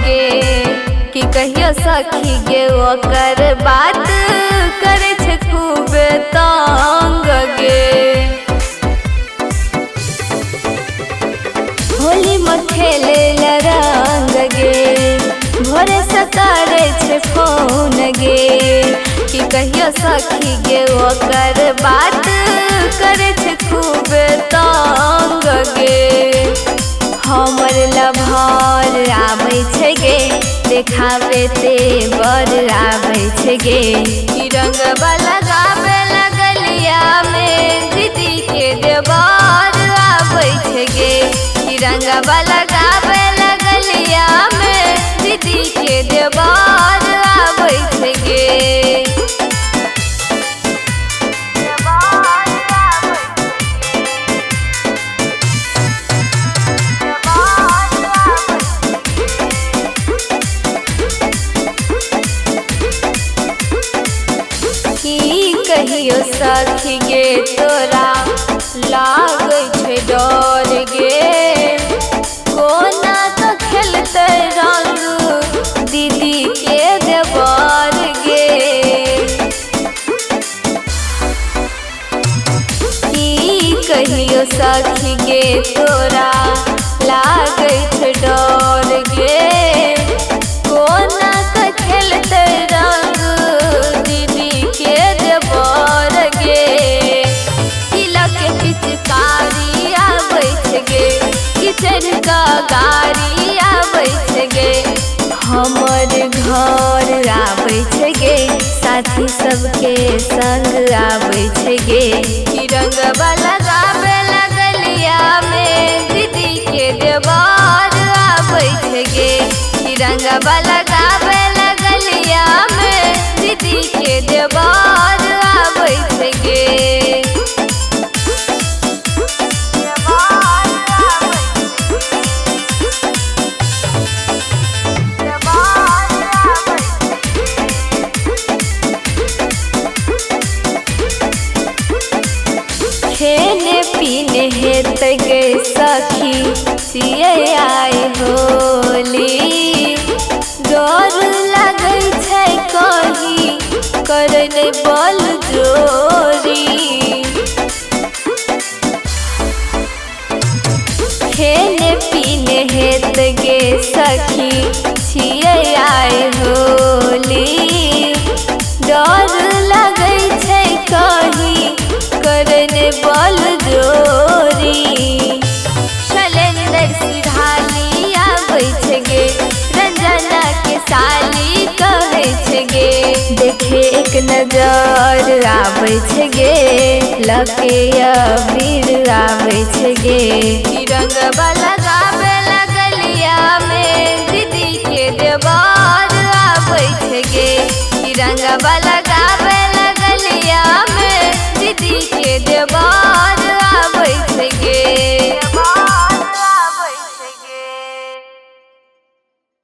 गे कि कहियो सखी गे ओकर बात करे छे खूब तंग गे। होली में खेले रंग गे भोरे से करे छे फोन गे कि कहियो सखी गे ओकर बात करे छे खूब तंग गे। हमर लभर आबै छे गे देखावे ते बर आबै छे गे कि रंगवा लगावे लगलिया में दीदी के देवर आबै छे गे कि रंगवा लगावे लगलिया में दीदी के देवर आबै छे गे। कहियो सखी गे तोरा लागै छे डर गे कोना तो खेलते रंग दीदी के देवर गे। कहियो सखी गे तोरा लागै छे डर गे कोना तो खेलते रंग दीदी के देवर गे। पिचकारी आबै छे गे किचन का गाड़ी आबै छे गे हमर घर आबै छे गे साथी सबके संग आबै छे गे कि रंगवा लगावे लगलिया में दीदी के देवर आबै छे गे कि रंगवा लगावे लगलिया में दीदी के देवर आबै छे गे। खेने पीने हेत गे सखी सिए आए होली डर लगै छै कहीं करन बल जोरी। खेने पीने हेत गे सखी सिए आए होली डर लगै छै कहीं करन बल जोरी। शैलेंद्र सिधाली आबै छे गे रंजना के साली कहै छे गे देखे एक नजर आबै छे गे लके अबीर आबै छे गे कि रंगवा